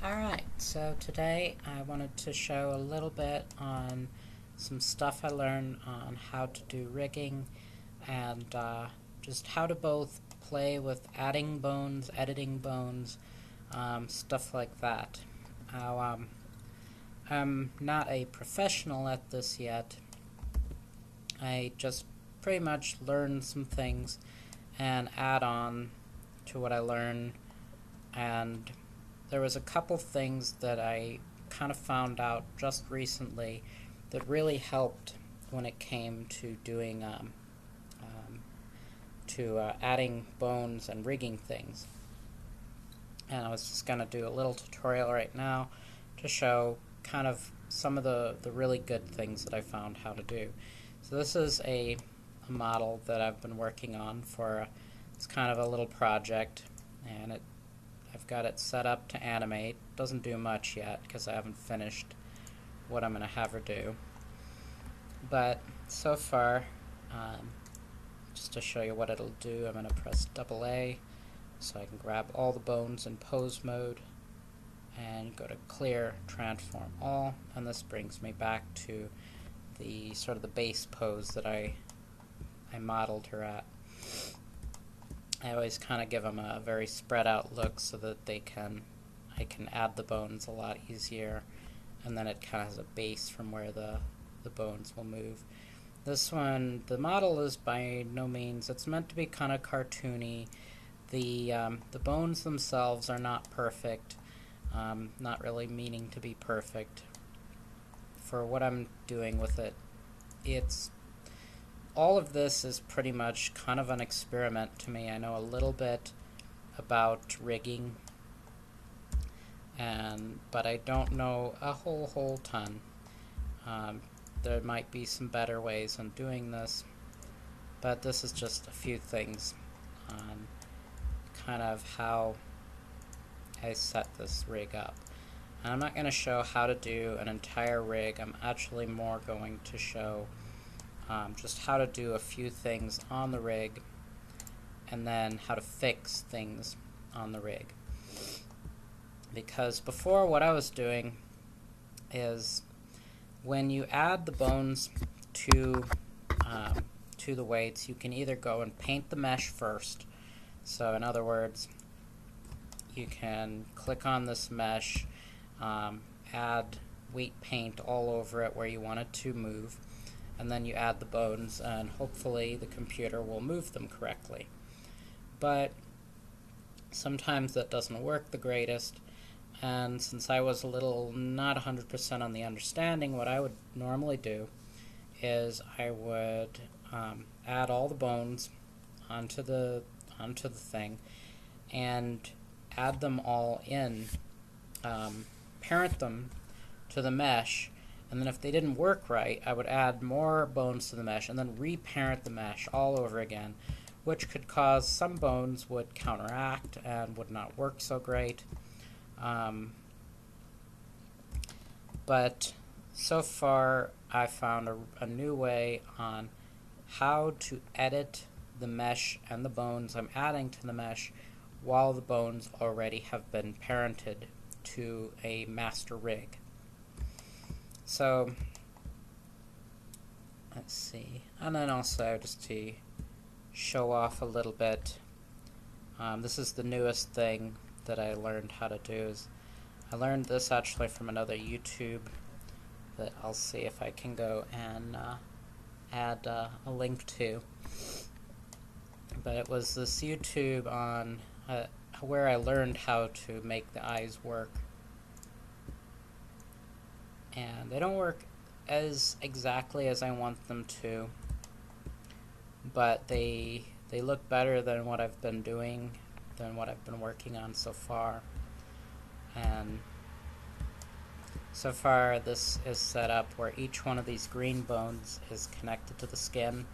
Alright, so today I wanted to show a little bit on some stuff I learned on how to do rigging and just how to both play with adding bones, editing bones, stuff like that. Now, I'm not a professional at this yet. I just pretty much learned some things and add on to what I learned, and there was a couple things that I kind of found out just recently that really helped when it came to doing adding bones and rigging things. And I was just going to do a little tutorial right now to show kind of some of the really good things that I found how to do. So this is a model that I've been working on for it's kind of a little project, and I've got it set up to animate. Doesn't do much yet because I haven't finished what I'm going to have her do. But so far, just to show you what it'll do, I'm going to press AA so I can grab all the bones in pose mode and go to clear, transform all, and this brings me back to the sort of the base pose that I modeled her at. I always kind of give them a very spread out look so that I can add the bones a lot easier, and then it kind of has a base from where the bones will move. This one, the model is by no means, it's meant to be kind of cartoony. The bones themselves are not perfect, not really meaning to be perfect. For what I'm doing with it, all of this is pretty much kind of an experiment to me. I know a little bit about rigging, but I don't know a whole ton. There might be some better ways on doing this, but this is just a few things on kind of how I set this rig up. And I'm not going to show how to do an entire rig. I'm actually more going to show just how to do a few things on the rig, and then how to fix things on the rig. Because before, what I was doing is when you add the bones to the weights, you can either go and paint the mesh first. So in other words, you can click on this mesh, add weight paint all over it where you want it to move, and then you add the bones, and hopefully the computer will move them correctly. But sometimes that doesn't work the greatest, and since I was a little not 100% on the understanding, what I would normally do is I would add all the bones onto the thing and add them all in, parent them to the mesh, and then if they didn't work right, I would add more bones to the mesh and then reparent the mesh all over again, which could cause some bones would counteract and would not work so great. But so far I found a new way on how to edit the mesh and the bones I'm adding to the mesh while the bones already have been parented to a master rig. So let's see, and then also just to show off a little bit, this is the newest thing that I learned how to do. Is I learned this actually from another YouTube that I'll see if I can go and add a link to. But it was this YouTube on where I learned how to make the eyes work. And they don't work as exactly as I want them to, but they look better than what I've been doing, than what I've been working on so far. And so far this is set up where each one of these green bones is connected to the skin,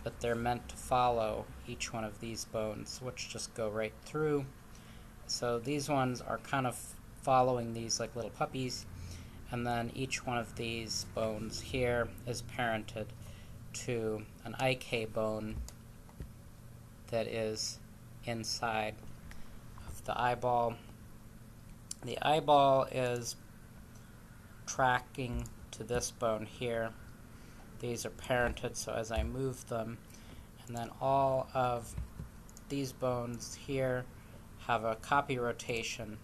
but they're meant to follow each one of these bones, which just go right through. So these ones are kind of following these like little puppies, and then each one of these bones here is parented to an IK bone that is inside of the eyeball, The eyeball is tracking to this bone here. These are parented, so as I move them, and then all of these bones here have a copy rotation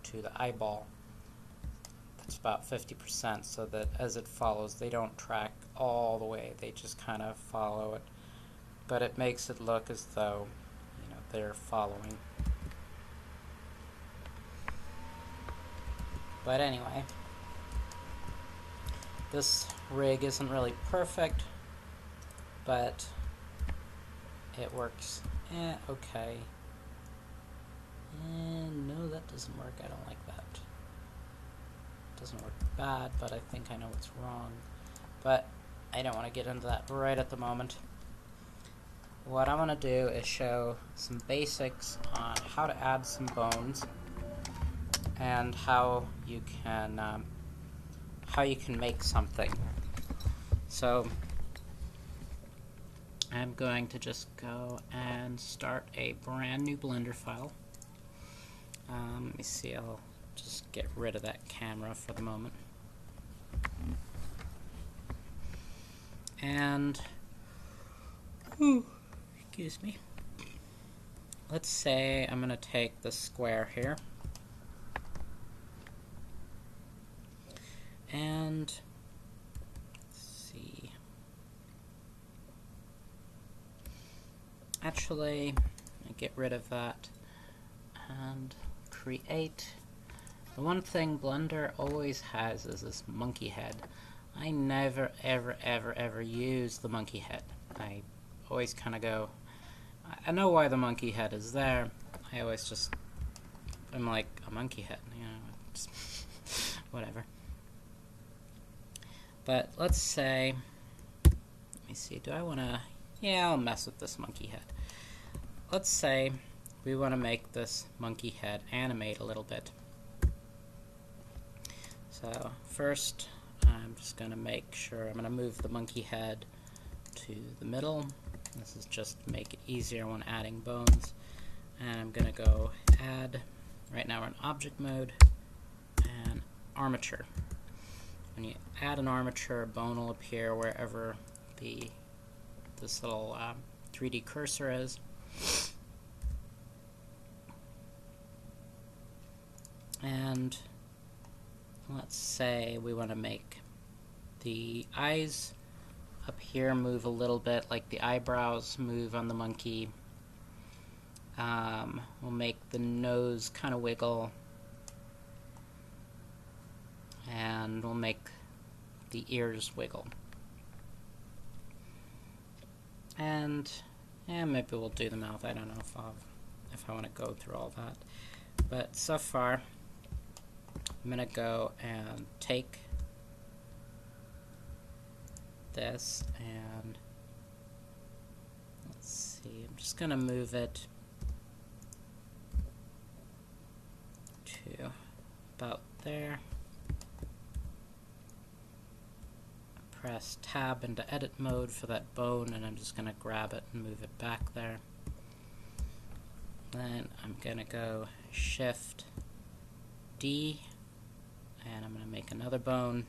to the eyeball. That's about 50%, so that as it follows, they don't track all the way, they just kind of follow it. But it makes it look as though, they're following. But anyway, this rig isn't really perfect, but it works okay. And no, that doesn't work. I don't like that. It doesn't work bad, but I think I know what's wrong. But I don't want to get into that right at the moment. What I want to do is show some basics on how to add some bones and how you can make something. So I'm going to just go and start a brand new Blender file. Let me see, I'll just get rid of that camera for the moment. And, excuse me. Let's say I'm going to take the square here. And, let's see. Actually, I get rid of that and create. The one thing Blender always has is this monkey head. I never, ever use the monkey head. I always kind of go, I know why the monkey head is there. I always just, I'm like, a monkey head, just whatever. But let's say, let me see, do I want to, yeah, I'll mess with this monkey head. Let's say we want to make this monkey head animate a little bit. So first, I'm just going to make sure, I'm going to move the monkey head to the middle. This is just to make it easier when adding bones. And I'm going to go add, right now we're in object mode, and armature. When you add an armature, a bone will appear wherever this little 3D cursor is. And let's say we want to make the eyes up here move a little bit, like the eyebrows move on the monkey. We'll make the nose kind of wiggle, and we'll make the ears wiggle. And maybe we'll do the mouth. I don't know if I want to go through all that. But so far, I'm going to go and take this and let's see, I'm just going to move it to about there. Press tab into edit mode for that bone, and I'm just going to grab it and move it back there. Then I'm going to go Shift D, and I'm going to make another bone.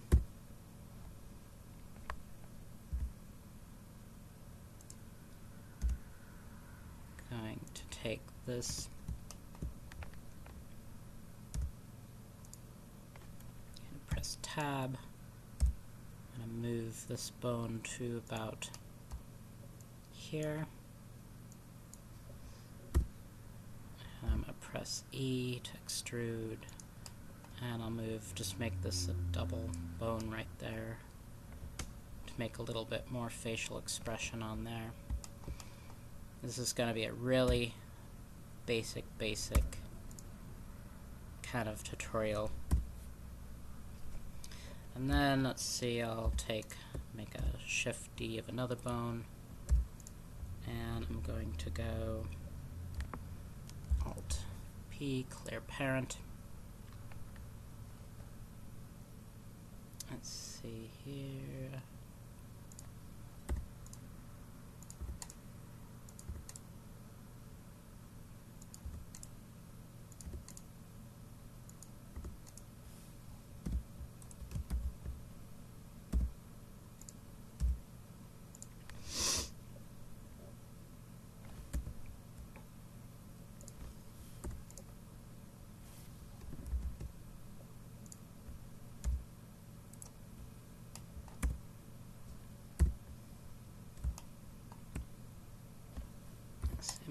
Going to take this and press tab. I'm going to move this bone to about here. And I'm going to press E to extrude, and I'll just make this a double bone right there to make a little bit more facial expression on there. This is going to be a really basic kind of tutorial. And then, let's see, I'll make a Shift D of another bone, and I'm going to go Alt P, clear parent. Let's see here.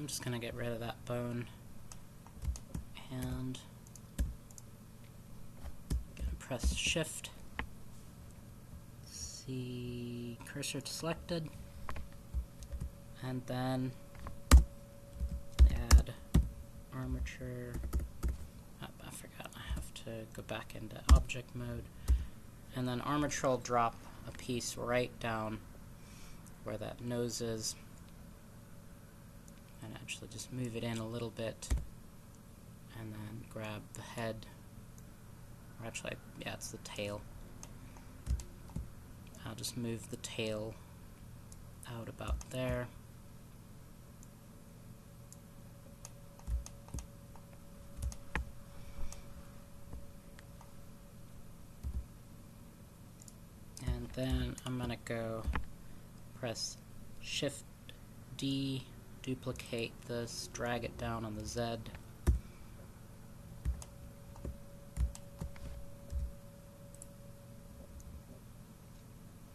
I'm just going to get rid of that bone and press Shift, see cursor selected, and then add armature. I forgot, I have to go back into object mode, and then armature will drop a piece right down where that nose is, and actually just move it in a little bit, and then grab the head, or actually, yeah, it's the tail. I'll just move the tail out about there. And then I'm going to go press Shift D, duplicate this, drag it down on the Z.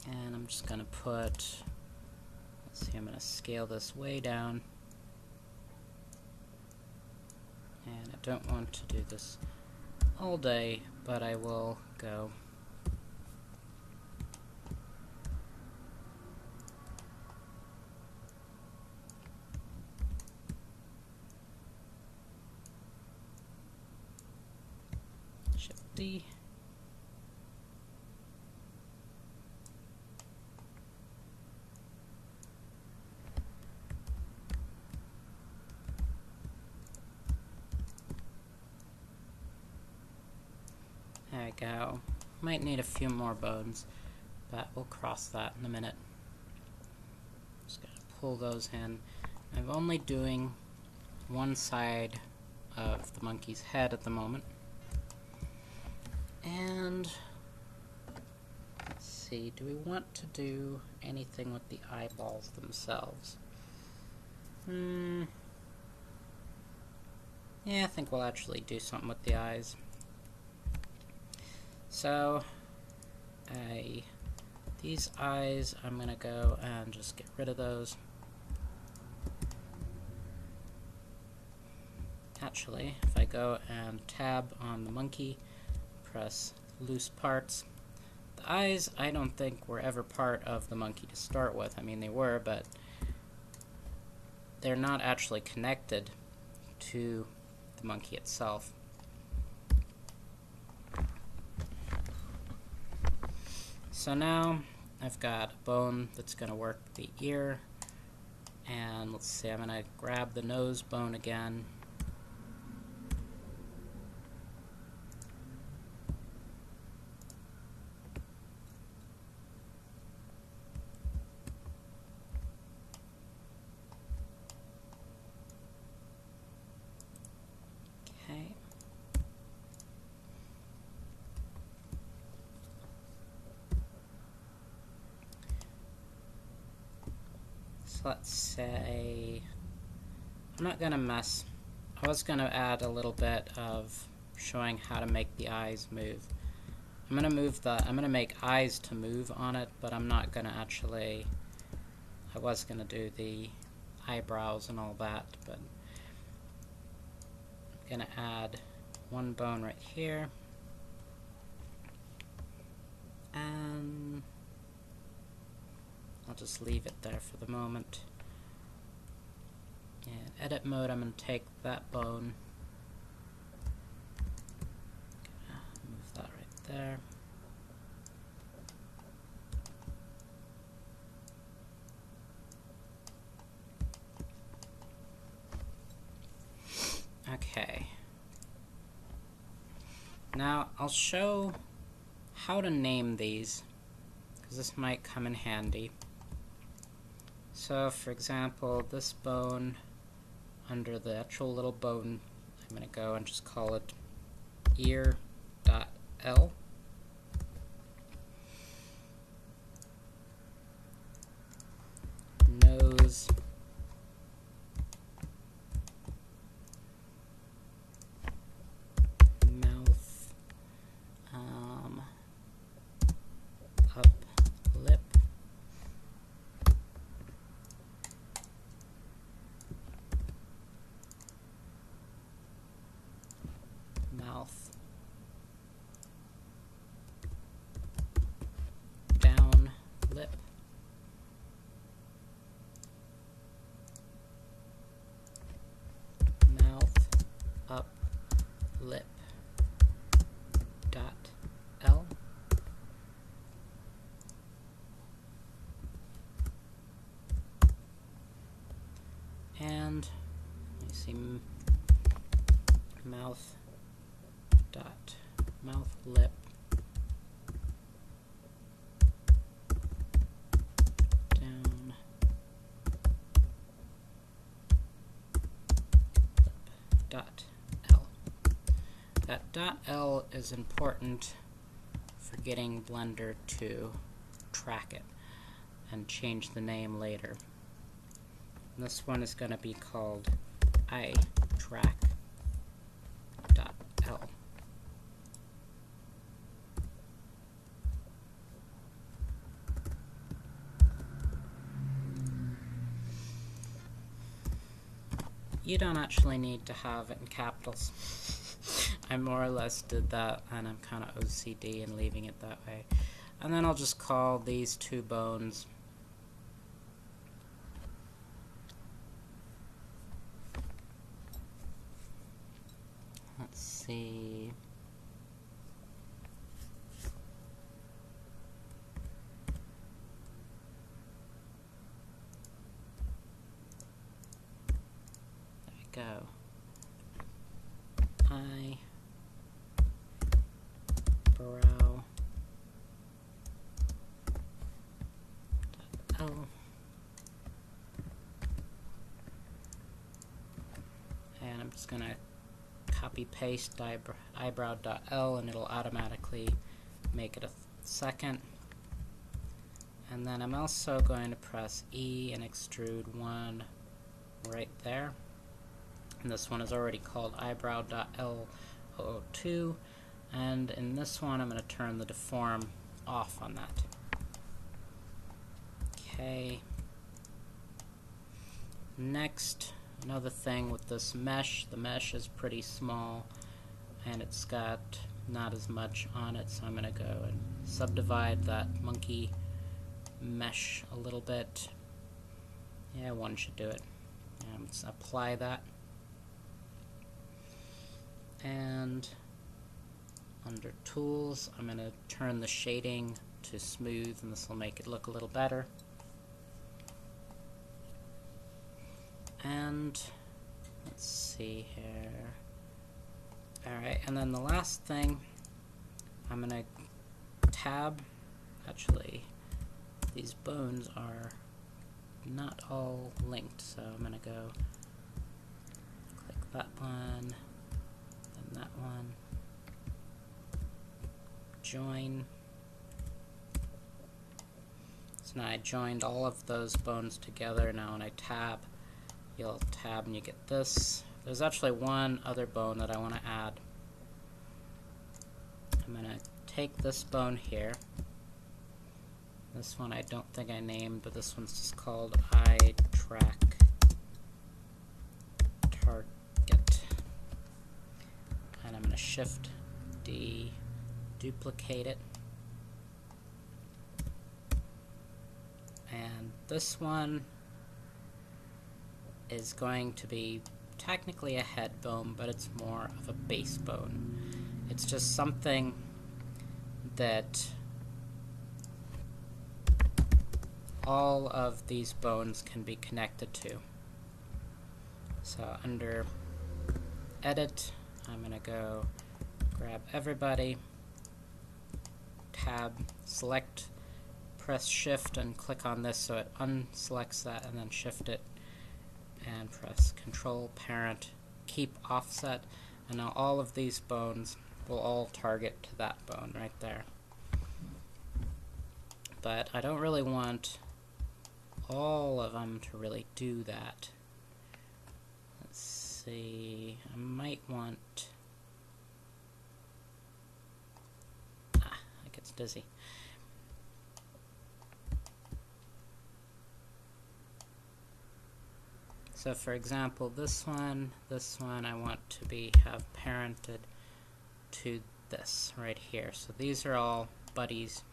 And I'm just going to put, let's see, I'm going to scale this way down. And I don't want to do this all day, but I will go. Shift D. There we go. Might need a few more bones, but we'll cross that in a minute. Just gonna pull those in. I'm only doing one side of the monkey's head at the moment. And let's see, do we want to do anything with the eyeballs themselves? Yeah, I think we'll actually do something with the eyes. So, these eyes, I'm going to go and just get rid of those. Actually, if I go and tab on the monkey, press loose parts, the eyes I don't think were ever part of the monkey to start with. I mean, they were, but they're not actually connected to the monkey itself. So now I've got a bone that's going to work the ear, and let's see, I'm going to grab the nose bone again. Okay. Let's say, I'm not going to mess, I was going to add a little bit of showing how to make the eyes move. I'm going to make eyes to move on it, but I'm not going to actually, I was going to do the eyebrows and all that, but I'm going to add one bone right here, and I'll just leave it there for the moment. In edit mode, I'm going to take that bone, move that right there. Okay. Now I'll show how to name these, because this might come in handy. So, for example, this bone, under the actual little bone, I'm going to go and just call it ear.l. Nose. Mouth. Up lip. mouth, lip, down, dot L. That dot L is important for getting Blender to track it and change the name later. And this one is going to be called iTrack.L. You don't actually need to have it in capitals. I more or less did that, and I'm kind of OCD in leaving it that way. And then I'll just call these two bones let's see. There we go. Eye, brow, L, and I'm just gonna copy paste eyebrow.L and it'll automatically make it a second. And then I'm also going to press E and extrude one right there. And this one is already called eyebrow.L002, and in this one I'm going to turn the deform off on that. Okay. Next, another thing with this mesh, the mesh is pretty small and it's got not as much on it, so I'm going to go and subdivide that monkey mesh a little bit. Yeah, one should do it. Let's apply that. And under tools, I'm going to turn the shading to smooth, and this will make it look a little better. And let's see here. Alright, and then the last thing, I'm going to tab. Actually, these bones are not all linked, so I'm going to go click that one. That one, join. So now I joined all of those bones together. Now when I tab, you'll tab and you get this. There's actually one other bone that I want to add. I'm going to take this bone here. This one I don't think I named, but this one's just called iTrack target. And I'm going to Shift D, duplicate it. And this one is going to be technically a head bone, but it's more of a base bone. It's just something that all of these bones can be connected to. So under Edit, I'm going to go grab everybody, tab, select, press Shift and click on this so it unselects that, and then Shift it and press Control, Parent, keep offset, and now all of these bones will all target to that bone right there. But I don't really want all of them to really do that. Let's see, I might want, it gets dizzy. So for example, this one I want to have parented to this right here. So these are all buddies.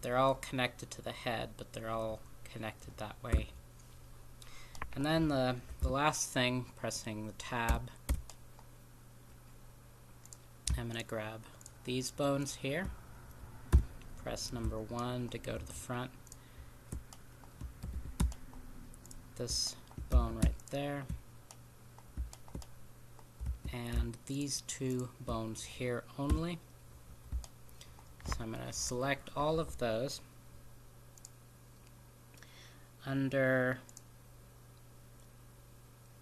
They're all connected to the head, but they're all connected that way. And then the last thing, pressing the tab, I'm going to grab these bones here, press number 1 to go to the front, this bone right there, and these two bones here only. So I'm going to select all of those. Under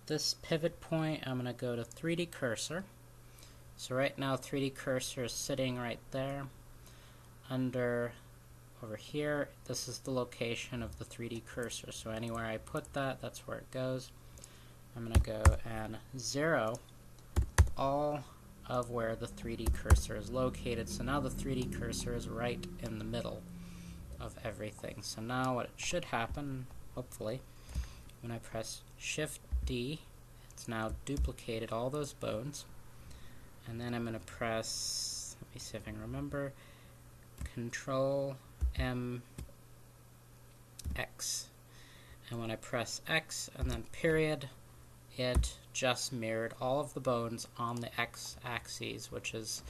this pivot point, I'm going to go to 3D cursor. So right now 3D cursor is sitting right there. Under over here, this is the location of the 3D cursor. So anywhere I put that, that's where it goes. I'm going to go and 0 all of where the 3D cursor is located. So now the 3D cursor is right in the middle of everything. So now what should happen, hopefully, when I press Shift D, it's now duplicated all those bones. And then I'm going to press, let me see if I can remember, Control M X. And when I press X and then period, it just mirrored all of the bones on the x-axis, which is,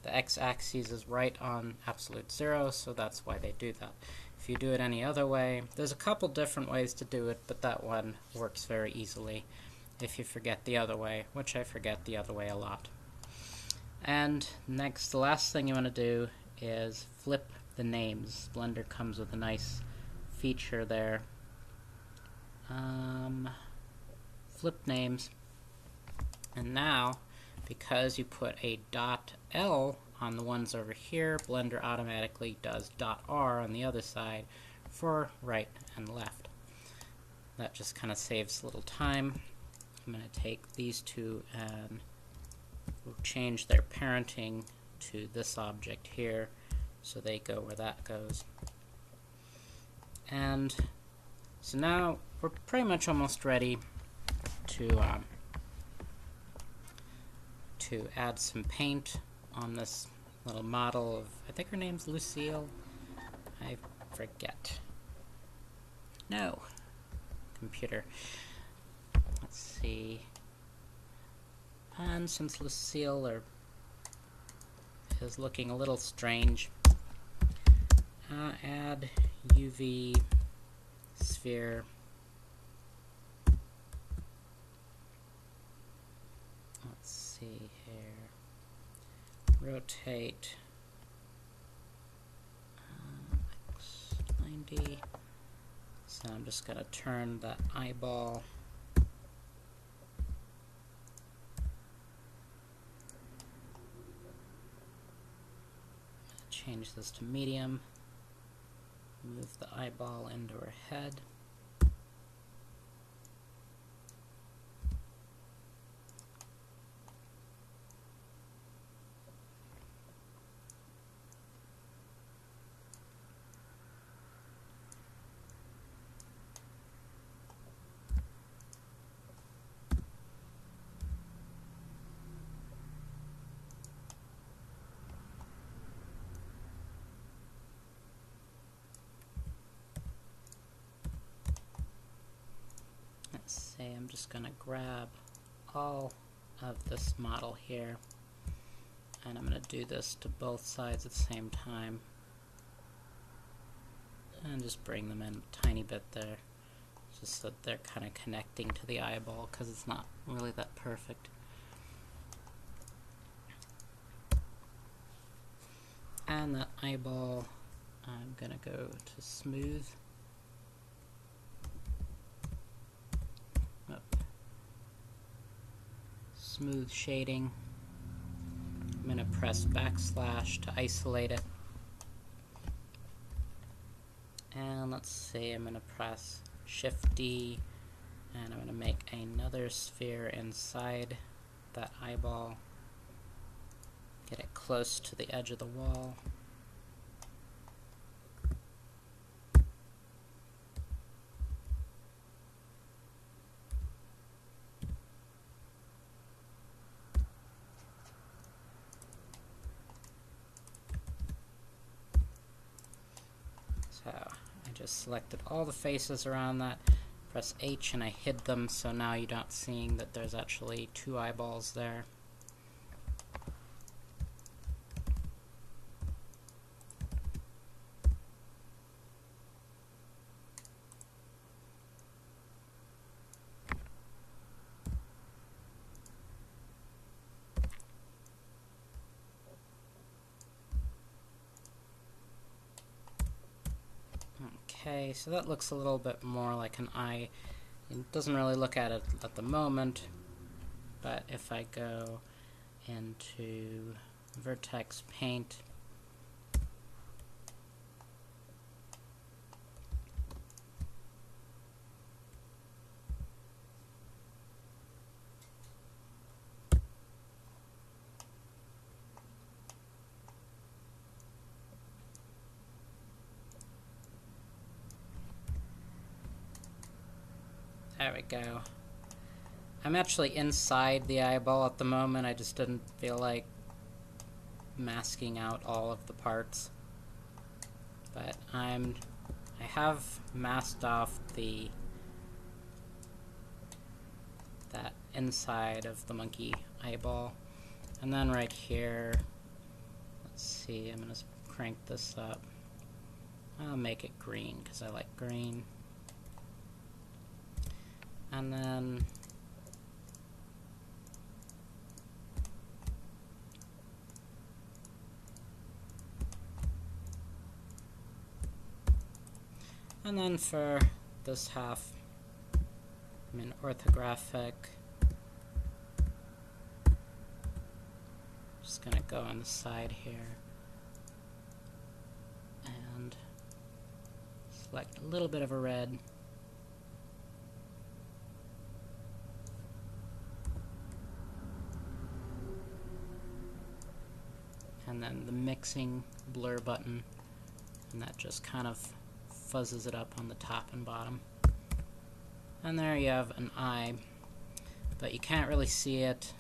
the x-axis is right on absolute 0, so that's why they do that. If you do it any other way, there's a couple different ways to do it, but that one works very easily if you forget the other way, which I forget the other way a lot. And next, the last thing you want to do is flip the names. Blender comes with a nice feature there. Flip names. And now, because you put a .L on the ones over here, Blender automatically does .R on the other side for right and left. That just kind of saves a little time. I'm going to take these two and we'll change their parenting to this object here so they go where that goes. And so now we're pretty much almost ready to add some paint on this little model of, I think her name's Lucille. I forget. No. Computer. Let's see. And since Lucille is looking a little strange, add UV sphere. Let's see here. Rotate X90. So I'm just going to turn that eyeball. Change this to medium. Move the eyeball into her head. Say I'm just going to grab all of this model here, and I'm going to do this to both sides at the same time, and just bring them in a tiny bit there, just so that they're kind of connecting to the eyeball, because it's not really that perfect. And that eyeball, I'm going to go to smooth. Smooth shading. I'm going to press backslash to isolate it. And let's see, I'm going to press Shift D, and I'm going to make another sphere inside that eyeball. Get it close to the edge of the wall. So I just selected all the faces around that, press H and I hid them, so now you're not seeing that there's actually two eyeballs there. Okay, so that looks a little bit more like an eye. It doesn't really look at it at the moment, but if I go into Vertex Paint, there we go. I'm actually inside the eyeball at the moment. I just didn't feel like masking out all of the parts. But I have masked off that inside of the monkey eyeball. And then right here, let's see, I'm going to crank this up. I'll make it green because I like green. And then for this half, I'm in orthographic. Just gonna go on the side here and select a little bit of a red. And then the mixing blur button, and that just kind of fuzzes it up on the top and bottom. And there you have an eye, but you can't really see it.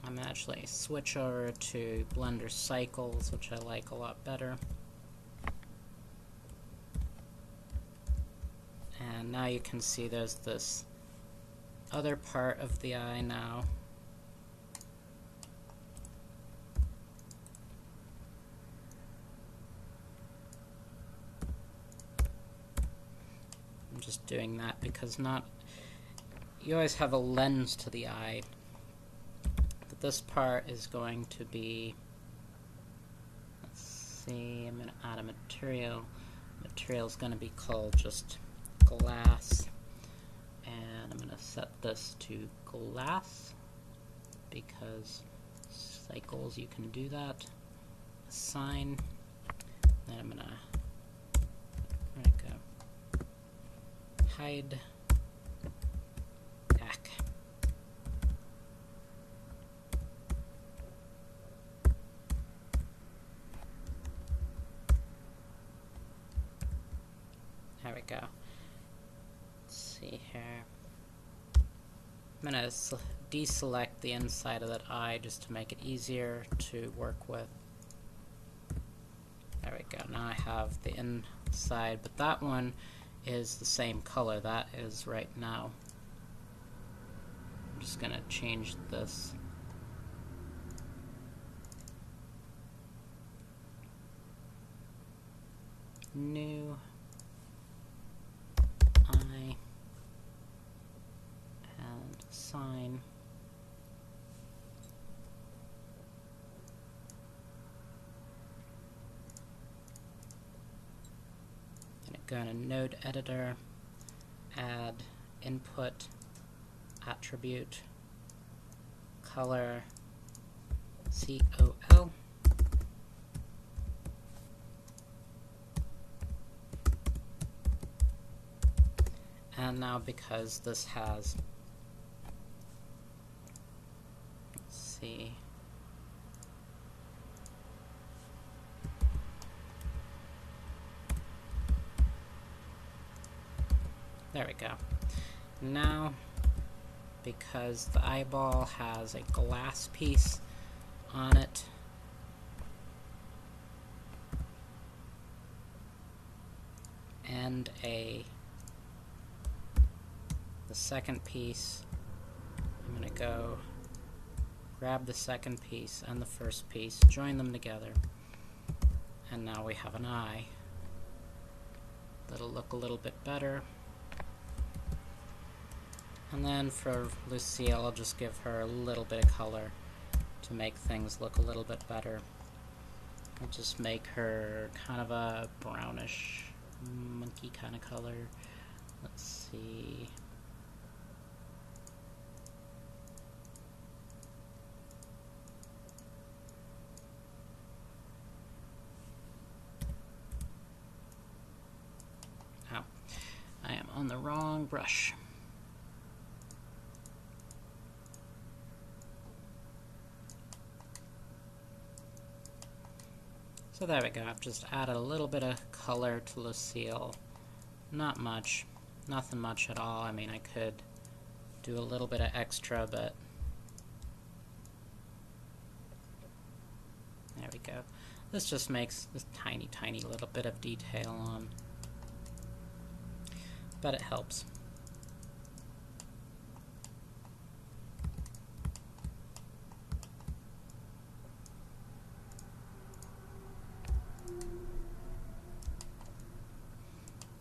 I'm actually switch over to Blender Cycles, which I like a lot better. And now you can see there's this other part of the eye now. I'm just doing that because you always have a lens to the eye. But this part is going to be, let's see, I'm going to add a material. Material is going to be called just glass. And I'm going to set this to glass because cycles you can do that. Assign. Then I'm going to, where'd it go? Hide back. There we go. Let's see here. I'm going to deselect the inside of that eye just to make it easier to work with. There we go. Now I have the inside, but that one is the same color. That is right now. I'm just going to change this. New eye and sign. Go into Node Editor, add input attribute color COL. And now because this has, let's see, there we go. Now, because the eyeball has a glass piece on it, and the second piece, I'm going to go grab the second piece and the first piece, join them together, and now we have an eye. That'll look a little bit better. And then for Lucille, I'll just give her a little bit of color to make things look a little bit better. I'll just make her kind of a brownish monkey kind of color. Let's see. Oh, I am on the wrong brush. So there we go, I've just added a little bit of color to Lucille. Not much, nothing much at all. I mean, I could do a little bit of extra, but there we go. This just makes this tiny, tiny little bit of detail on, but it helps.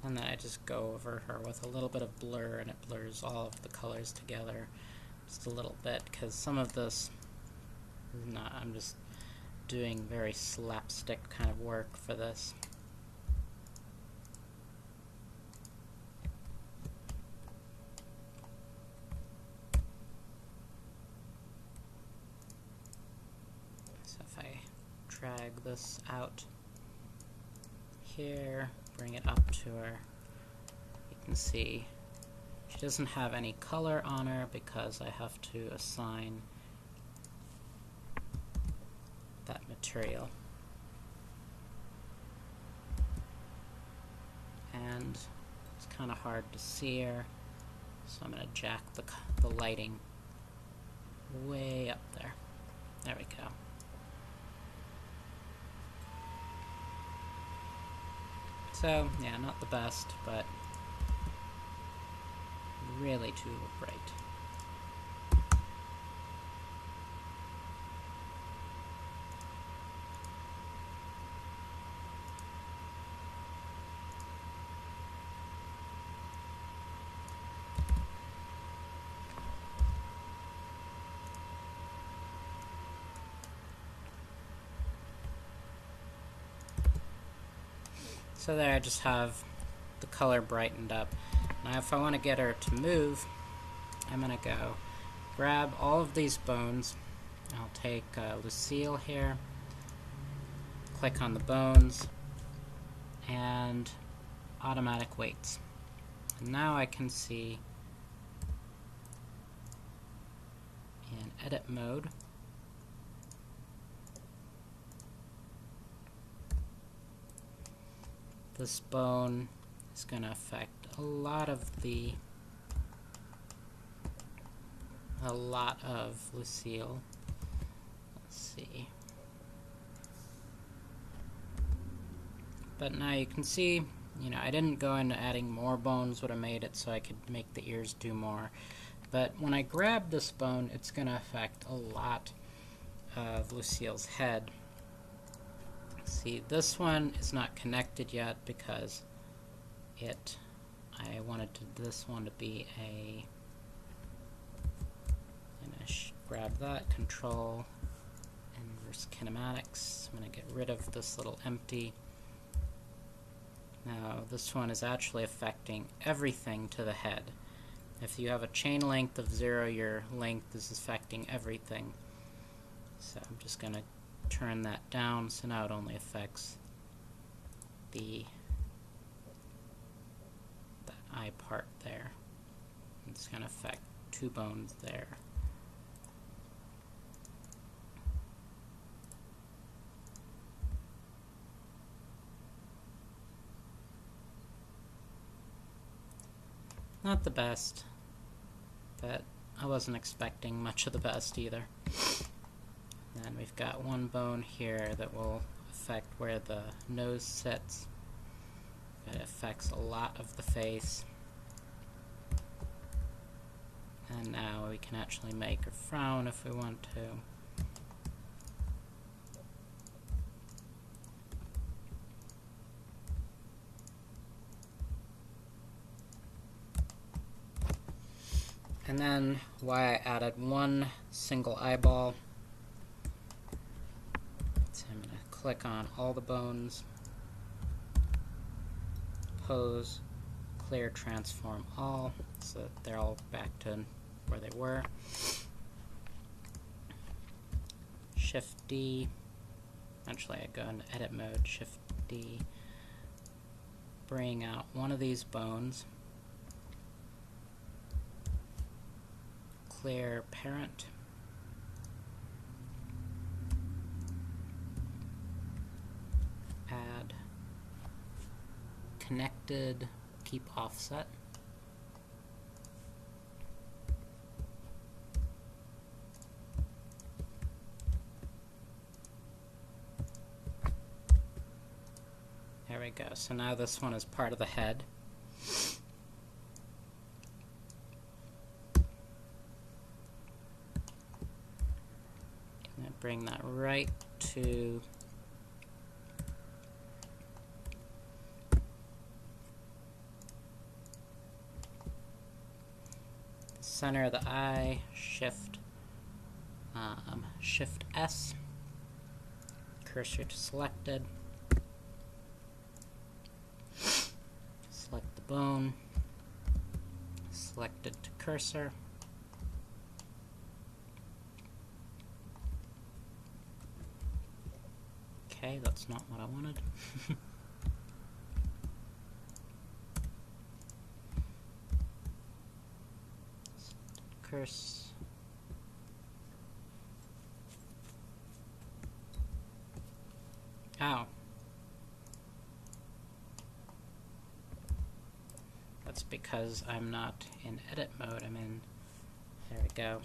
And then I just go over her with a little bit of blur, and it blurs all of the colors together just a little bit, because some of this is not, I'm just doing very slapstick kind of work for this. So if I drag this out here, bring it up to her, you can see she doesn't have any color on her because I have to assign that material. And it's kind of hard to see her, so I'm going to jack the lighting way up there. There we go. So, yeah, not the best, but really too bright. So there I just have the color brightened up. Now if I want to get her to move, I'm going to go grab all of these bones. I'll take Lucille here, click on the bones, and automatic weights. And now I can see in edit mode this bone is going to affect a lot of Lucille. Let's see. But now you can see, you know, I didn't go into adding more bones, would have made it so I could make the ears do more. But when I grab this bone, it's going to affect a lot of Lucille's head. See, this one is not connected yet because I wanted this one to be a, I'm going to grab that, control, inverse kinematics. I'm going to get rid of this little empty. Now, this one is actually affecting everything to the head. If you have a chain length of 0, your length is affecting everything. So I'm just going to turn that down, so now it only affects that eye part there. It's going to affect 2 bones there. Not the best, but I wasn't expecting much of the best either. Then we've got one bone here that will affect where the nose sits. It affects a lot of the face. And now we can actually make her frown if we want to. And then why I added one single eyeball. So I'm going to click on all the bones, pose, clear, transform all, so that they're all back to where they were. Shift D, actually I go into edit mode, Shift D, bring out one of these bones, clear parent, add connected, keep offset, there we go. So now this one is part of the head. Bring that right to the center of the eye, Shift S, cursor to selected, select the bone, select it to cursor, okay, that's not what I wanted. Curse. Ow. That's because I'm not in edit mode, I'm in, there we go.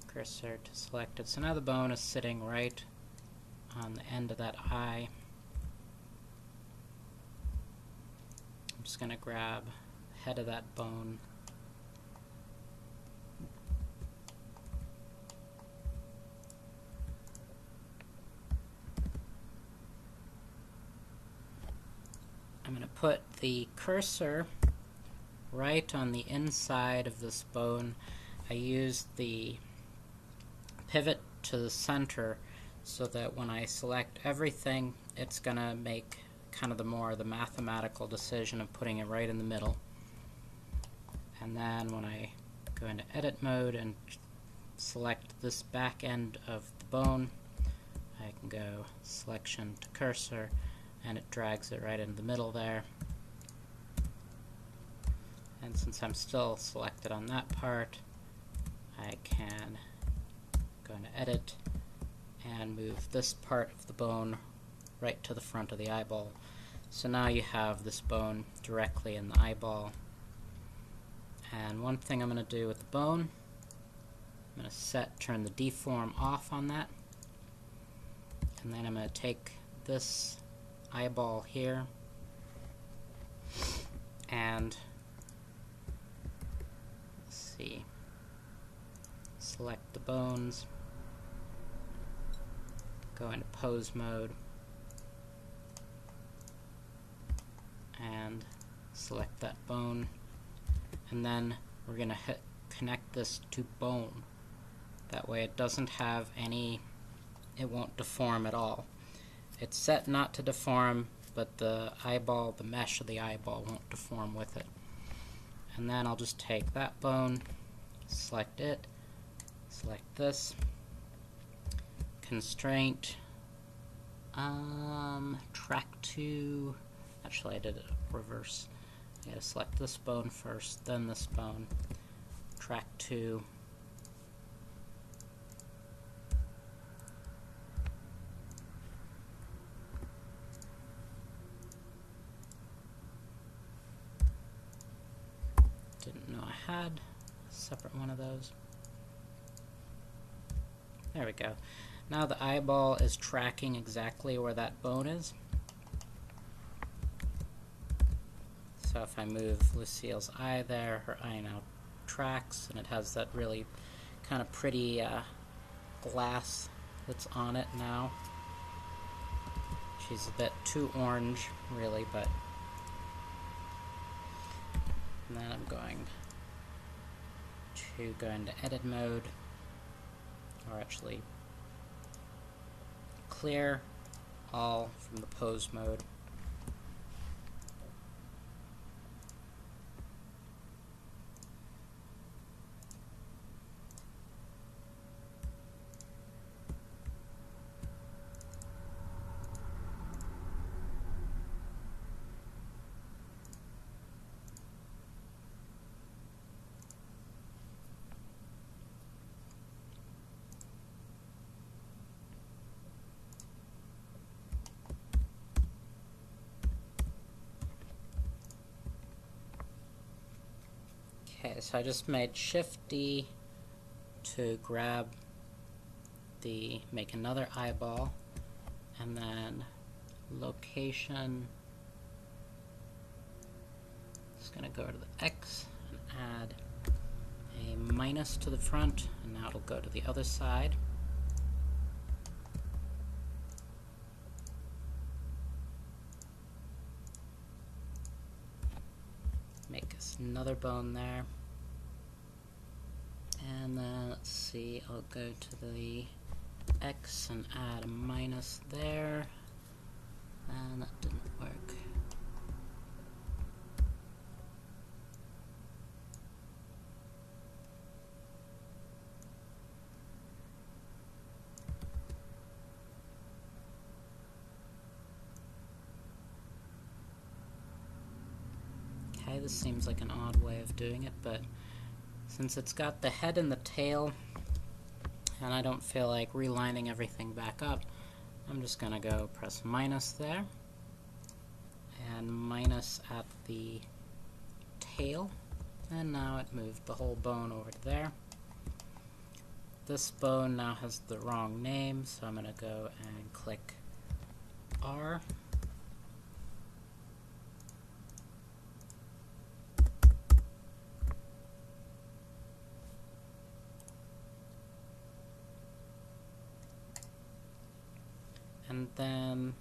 Cursor to selected. So now the bone is sitting right on the end of that eye. I'm just going to grab the head of that bone. I'm going to put the cursor right on the inside of this bone. I used the pivot to the center so that when I select everything, it's going to make kind of the mathematical decision of putting it right in the middle. And then when I go into edit mode and select this back end of the bone, I can go selection to cursor, and it drags it right into the middle there. And since I'm still selected on that part, I can go into edit and move this part of the bone right to the front of the eyeball. So now you have this bone directly in the eyeball. And one thing I'm going to do with the bone, I'm going to turn the deform off on that, and then I'm going to take this eyeball here and let's see, select the bones, go into pose mode, and select that bone, and then we're going to connect this to bone. That way it doesn't have any, it won't deform at all. It's set not to deform, but the eyeball, the mesh of the eyeball won't deform with it. And then I'll just take that bone, select it, select this, constraint, track to, actually I did it reverse. I gotta select this bone first, then this bone, track to, didn't know I had a separate one of those. There we go. Now the eyeball is tracking exactly where that bone is. So if I move Lucille's eye there, her eye now tracks, and it has that really kind of pretty glass that's on it now. She's a bit too orange, really, but... And then I'm going to go into edit mode, or actually clear all from the pose mode. Okay, so I just made Shift D to grab make another eyeball, and then location, it's going to go to the X and add a minus to the front, and now it'll go to the other side. Make us another bone there. And then, let's see, I'll go to the X and add a minus there. And that didn't work. Okay, this seems like an odd way of doing it, but since it's got the head and the tail, and I don't feel like relining everything back up, I'm just going to go press minus there, and minus at the tail, and now it moved the whole bone over to there. This bone now has the wrong name, so I'm going to go and click R. And then,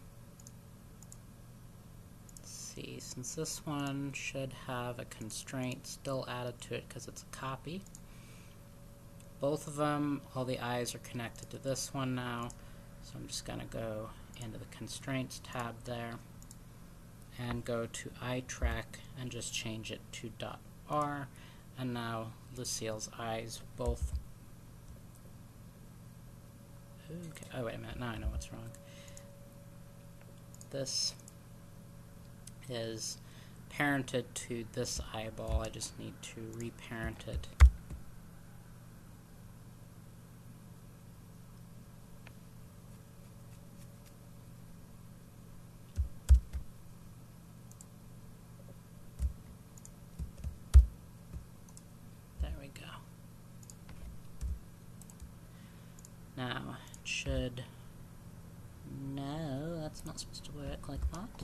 let's see, since this one should have a constraint still added to it because it's a copy, both of them, all the eyes are connected to this one now, so I'm just going to go into the Constraints tab there and go to eye track and just change it to .r, and now Lucille's eyes both. Okay. Oh, wait a minute, now I know what's wrong. This is parented to this eyeball. I just need to reparent it. There we go. Now, it should... No, that's not supposed to work like that.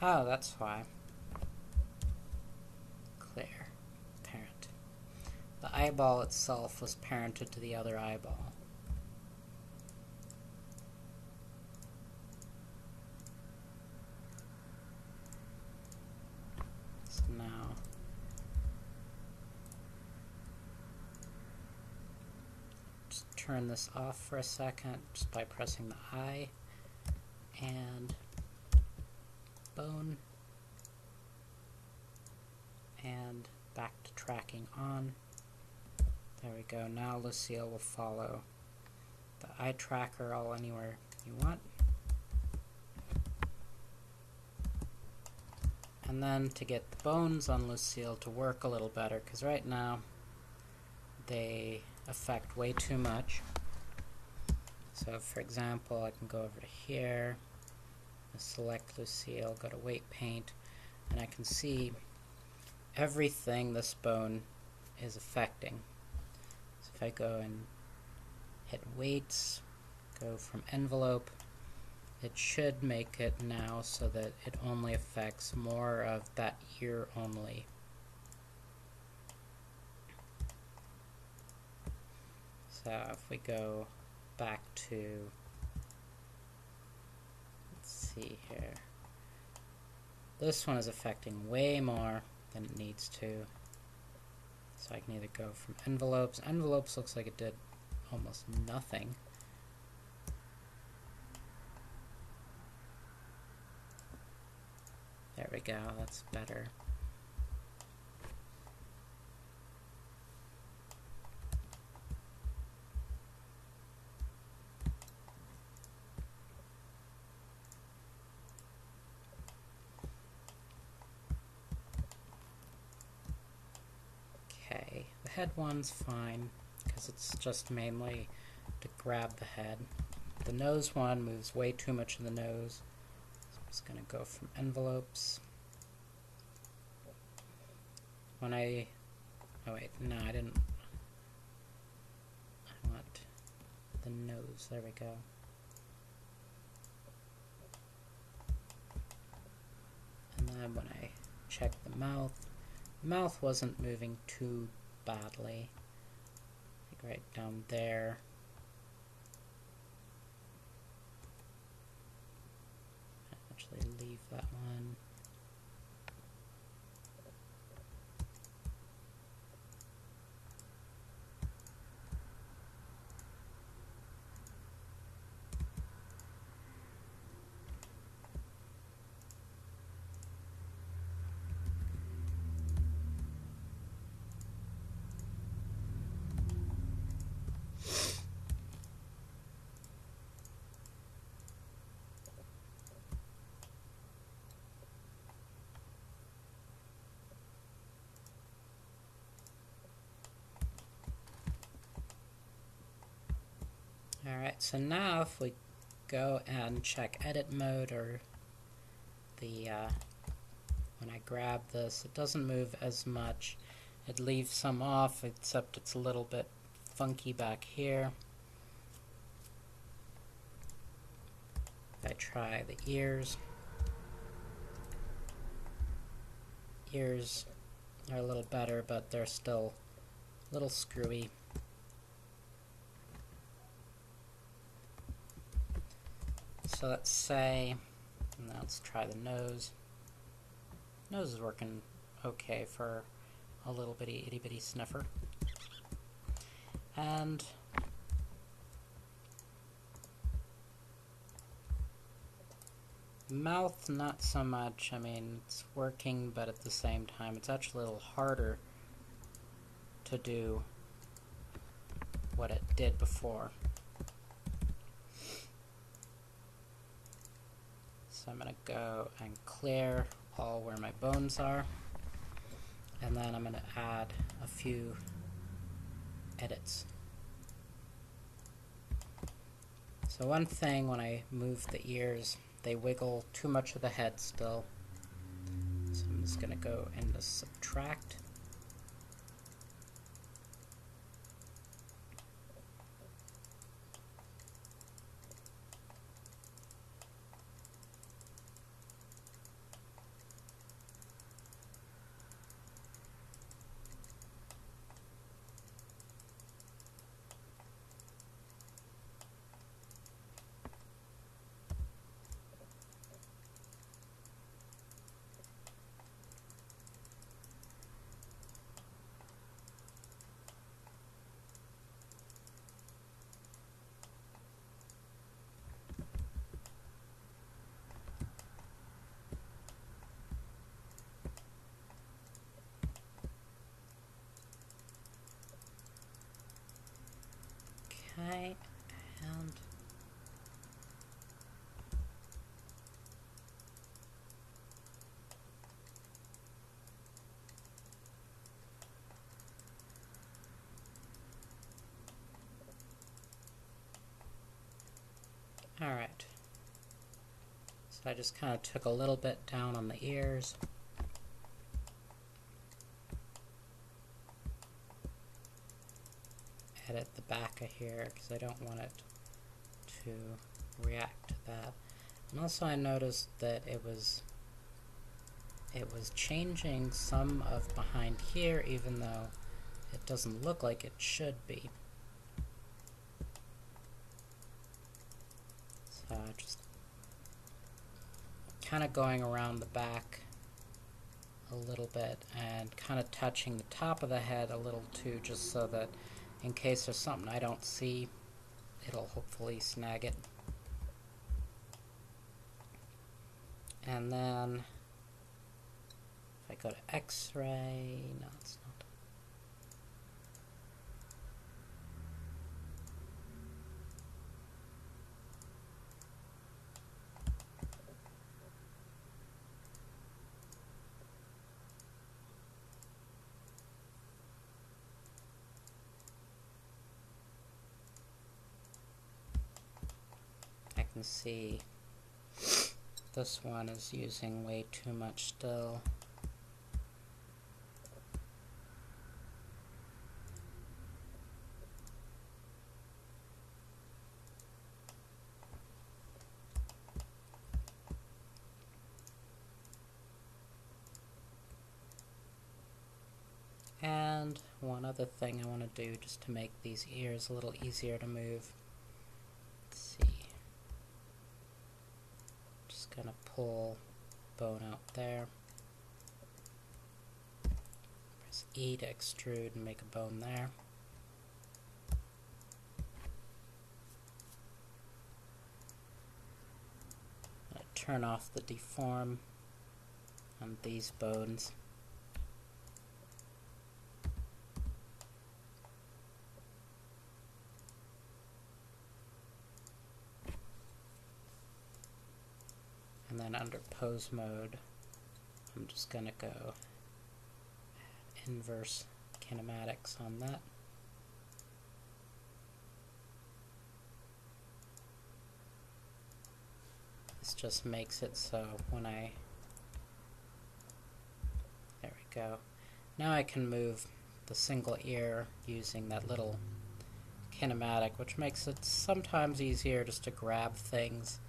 Oh, that's why. Clear. Parent. The eyeball itself was parented to the other eyeball. So now, just turn this off for a second just by pressing the I and bone, and back to tracking on. There we go. Now Lucille will follow the eye tracker all anywhere you want. And then to get the bones on Lucille to work a little better, because right now they affect way too much. So for example, I can go over to here, select Lucille, go to weight paint, and I can see everything this bone is affecting. So if I go and hit weights, go from envelope, it should make it now so that it only affects more of that ear only. So if we go back to, let's see here, this one is affecting way more than it needs to. So I can either go from envelopes. Envelopes looks like it did almost nothing. There we go, that's better. Okay, the head one's fine because it's just mainly to grab the head. The nose one moves way too much of the nose. I'm just going to go from envelopes. When I, oh wait, no, I didn't. I want the nose, there we go. And then when I check the mouth wasn't moving too badly. I think right down there. Actually leave that one. Alright, so now if we go and check edit mode, or the when I grab this, it doesn't move as much. It leaves some off, except it's a little bit funky back here. If I try the ears, ears are a little better, but they're still a little screwy. So let's say, now let's try the nose. Nose is working okay for a little bitty itty bitty sniffer. And mouth, not so much. I mean, it's working, but at the same time, it's actually a little harder to do what it did before. So I'm going to go and clear all where my bones are, and then I'm going to add a few edits. So one thing, when I move the ears, they wiggle too much of the head still. So I'm just going to go into subtract. Okay, and alright. So I just kind of took a little bit down on the ears. edit the back of here because I don't want it to react to that. And also I noticed that it was changing some of behind here even though it doesn't look like it should be. So just kind of going around the back a little bit and kind of touching the top of the head a little too, just so that in case there's something I don't see, it'll hopefully snag it. And then if I go to X-ray, no, it's not. I can see this one is using way too much still. And one other thing I want to do just to make these ears a little easier to move. Let's see. Just gonna pull bone out there. Press E to extrude and make a bone there. I'm gonna turn off the deform on these bones. And then under pose mode, I'm just going to go inverse kinematics on that. This just makes it so when I, there we go. Now I can move the single ear using that little kinematic, which makes it sometimes easier just to grab things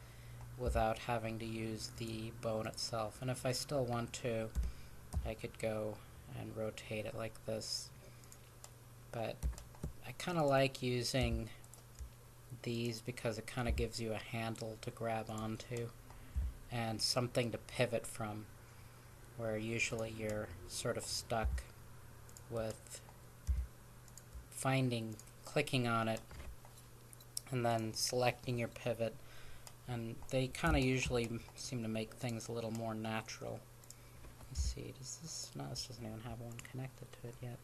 without having to use the bone itself. And if I still want to, I could go and rotate it like this. But I kind of like using these because it kind of gives you a handle to grab onto and something to pivot from, where usually you're sort of stuck with clicking on it and then selecting your pivot. And they kind of usually seem to make things a little more natural. Let's see, does this, no, this doesn't even have one connected to it yet.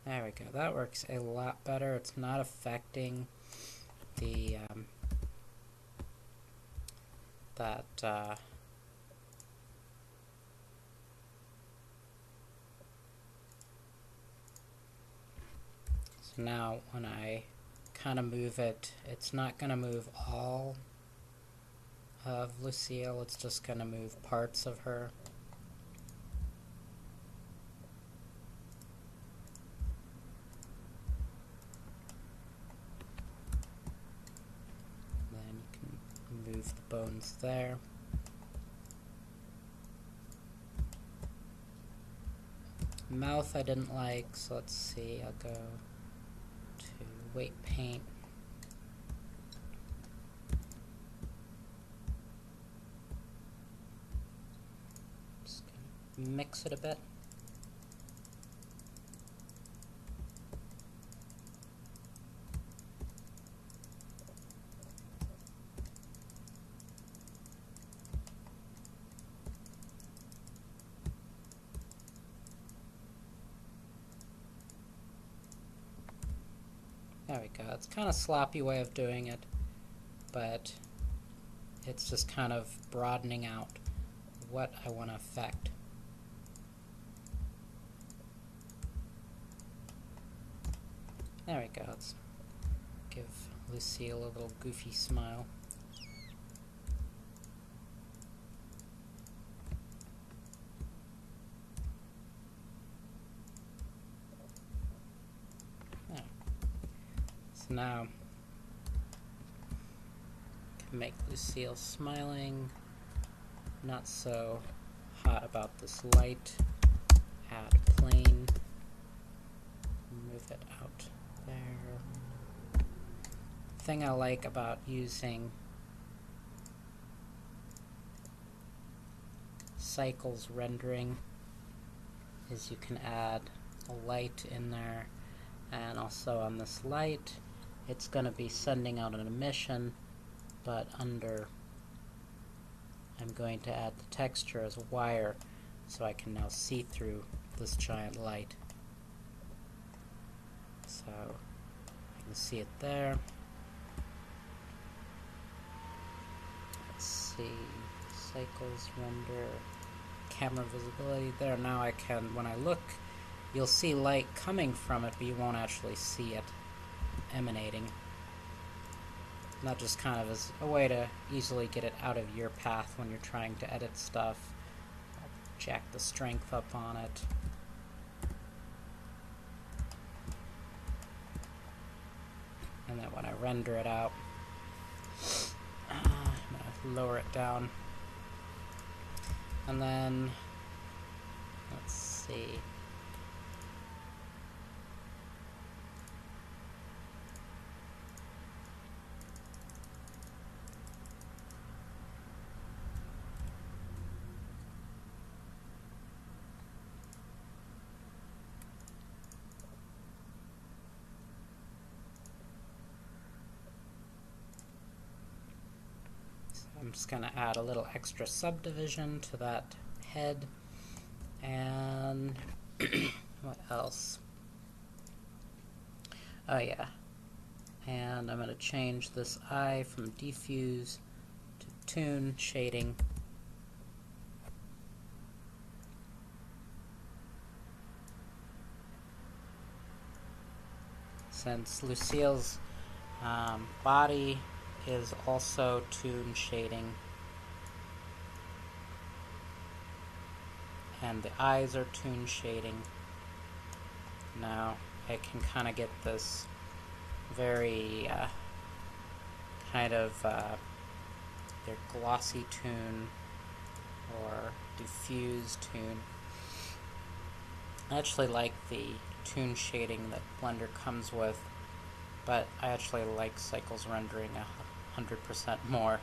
There we go, that works a lot better. It's not affecting the so now when I kind of move it, it's not going to move all of Lucille, it's just going to move parts of her. Then you can move the bones there. Mouth I didn't like, so let's see, I'll go to weight paint. Just gonna mix it a bit. There we go. It's kind of a sloppy way of doing it, but it's just kind of broadening out what I want to affect. There we go. It's Give Lucille a little goofy smile. There. So now, can make Lucille smiling, not so hot about this light. Add plane, move it out there. Thing I like about using cycles rendering is you can add a light in there, and also on this light it's going to be sending out an emission, but under I'm going to add the texture as a wire so I can now see through this giant light. So you can see it there. Let's see, cycles, render, camera visibility. There, now I can, when I look, you'll see light coming from it, but you won't actually see it emanating. Not just kind of as a way to easily get it out of your path when you're trying to edit stuff. I'll jack the strength up on it. And then when I render it out, I'm going to lower it down. And then, let's see. I'm just going to add a little extra subdivision to that head. And what else? Oh yeah. And I'm going to change this eye from diffuse to tune shading. Since Lucille's body is also tune shading, and the eyes are tune shading, now I can kind of get this very kind of either glossy tune or diffuse tune. I actually like the tune shading that Blender comes with, but I actually like cycles rendering 100% more.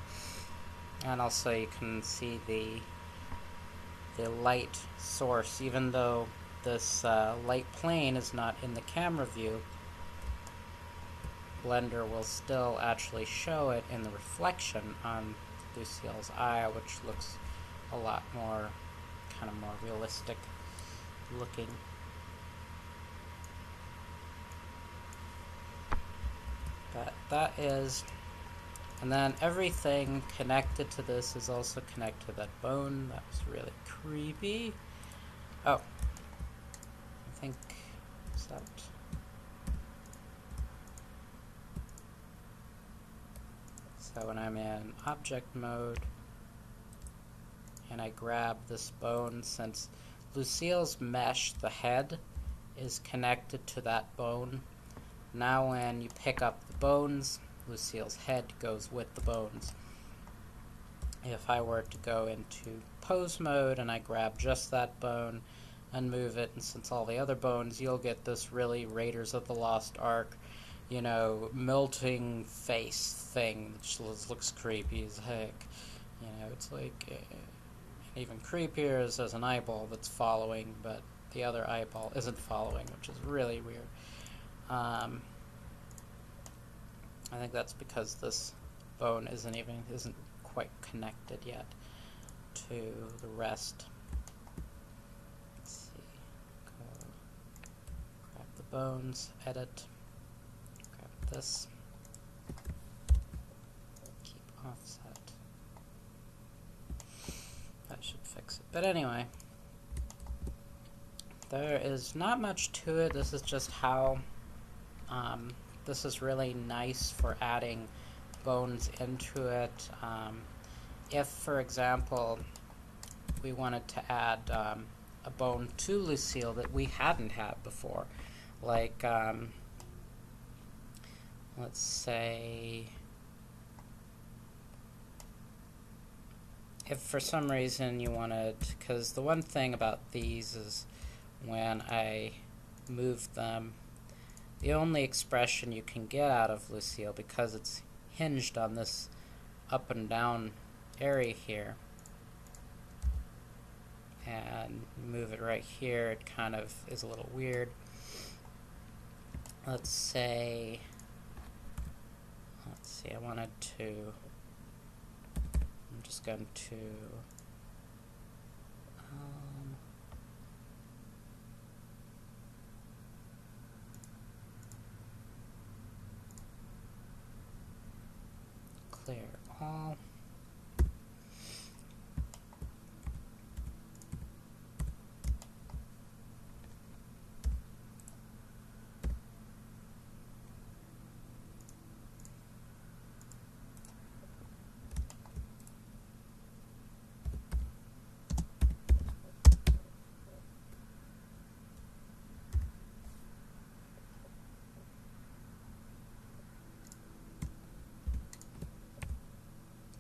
And also you can see the light source, even though this light plane is not in the camera view, Blender will still actually show it in the reflection on Lucille's eye, which looks a lot more, kind of more realistic looking. But that is, and then everything connected to this is also connected to that bone. That was really creepy. Oh, I think, is that? So when I'm in object mode and I grab this bone, since Lucille's mesh, the head, is connected to that bone, now when you pick up the bones, Lucille's head goes with the bones. If I were to go into pose mode and I grab just that bone and move it, and since all the other bones, you'll get this really Raiders of the Lost Ark, you know, melting face thing, which looks creepy as heck. You know, it's like, even creepier is there's an eyeball that's following, but the other eyeball isn't following, which is really weird. I think that's because this bone isn't quite connected yet to the rest. Let's see. Go grab the bones, edit, grab this, keep offset. That should fix it. But anyway, there is not much to it. This is just how this is really nice for adding bones into it. If, for example, we wanted to add a bone to Lucille that we hadn't had before, like, let's say, if for some reason you wanted, because the one thing about these is when I move them, the only expression you can get out of Lucille, because it's hinged on this up and down area here, and move it right here, it kind of is a little weird. Let's see, I wanted to, I'm just going to clear all.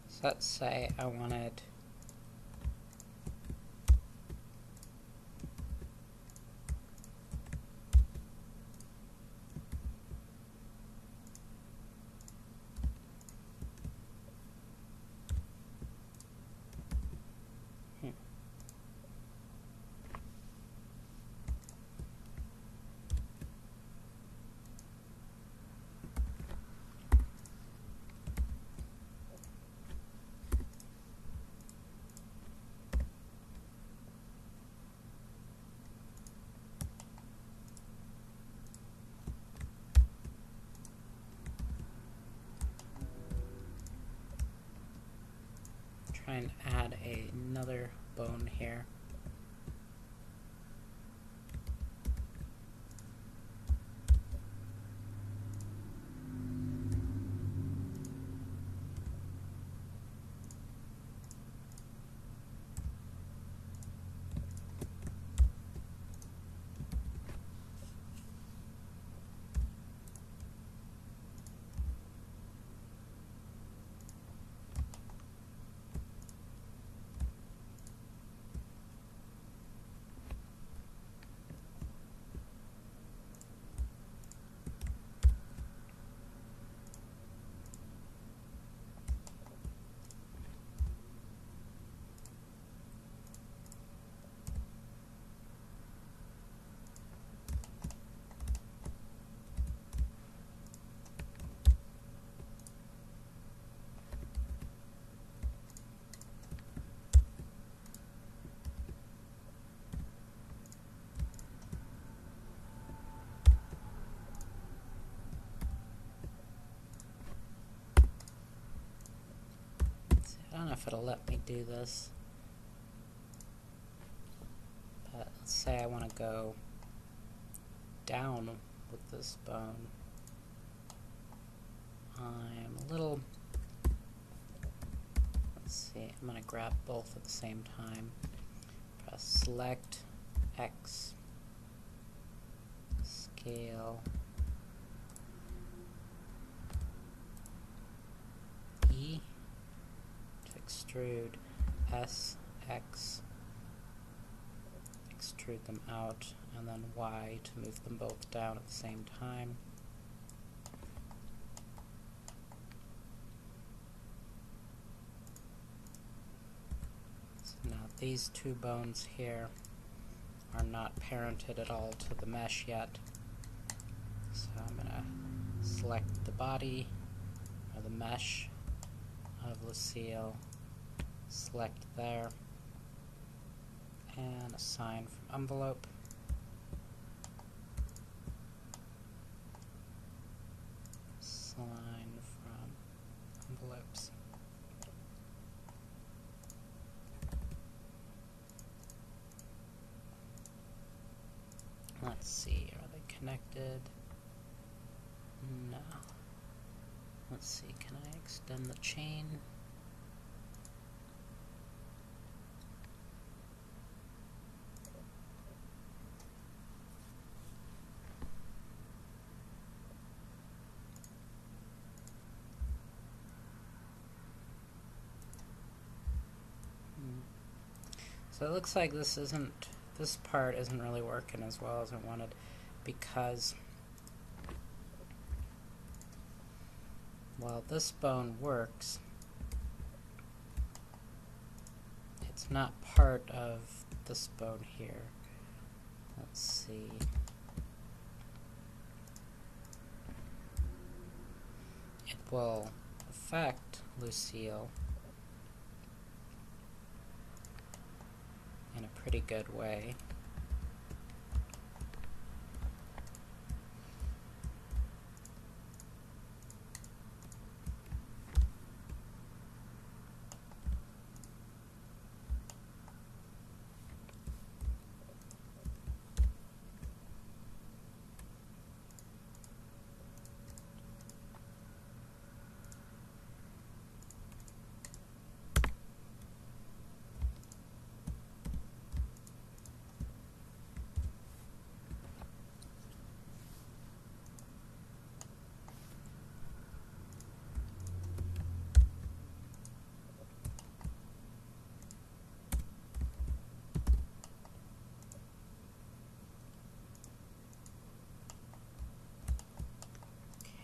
So let's say I wanted try and add another bone here. I don't know if it'll let me do this, but let's say I want to go down with this bone. I'm a little, let's see, I'm going to grab both at the same time. Press select, X, scale, E, extrude, S, X, extrude them out, and then Y to move them both down at the same time. So now these two bones here are not parented at all to the mesh yet. So I'm going to select the body, or the mesh of Lucille, select there, and assign from envelope. Assign from envelopes. Let's see, are they connected? No. Let's see, can I extend the chain? So it looks like this part isn't really working as well as I wanted, because while this bone works, it's not part of this bone here. Let's see. It will affect Lucille in a pretty good way.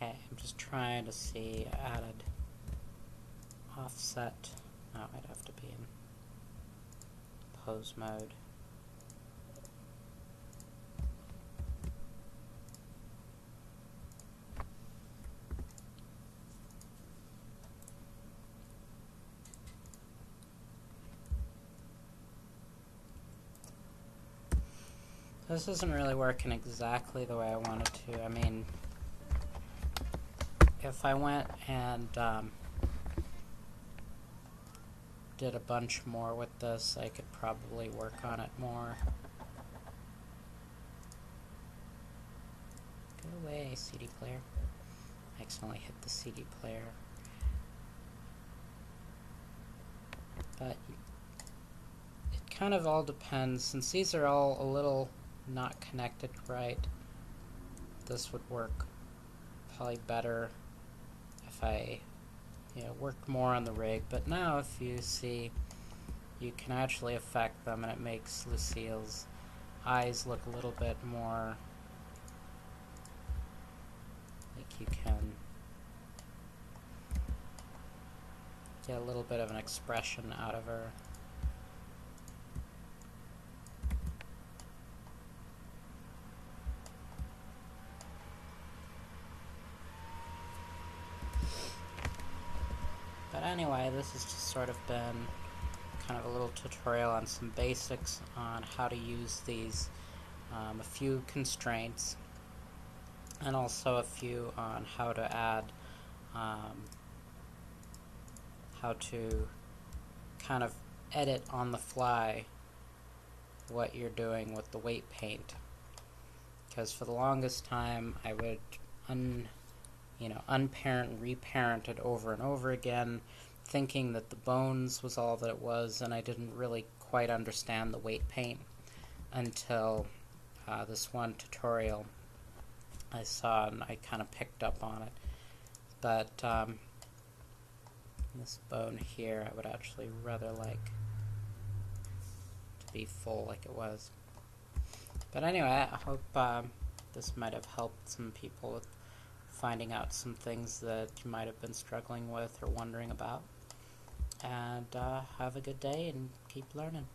Okay, I'm just trying to see added offset. Oh, I'd have to be in pose mode. This isn't really working exactly the way I wanted to. I mean, if I went and did a bunch more with this, I could probably work on it more. Go away, CD player. I accidentally hit the CD player. But it kind of all depends. Since these are all a little not connected right, this would work probably better if I worked more on the rig. But now if you see, you can actually affect them, and it makes Lucille's eyes look a little bit more like you can get a little bit of an expression out of her. But anyway, this has just sort of been kind of a little tutorial on some basics on how to use these, a few constraints, and also a few on how to add, how to kind of edit on the fly what you're doing with the weight paint. Because for the longest time I would unparent, reparent it over and over again, thinking that the bones was all that it was, and I didn't really quite understand the weight paint until this one tutorial I saw, and I kind of picked up on it. But this bone here I would actually rather like to be full like it was. But anyway, I hope this might have helped some people with finding out some things that you might have been struggling with or wondering about. And have a good day and keep learning.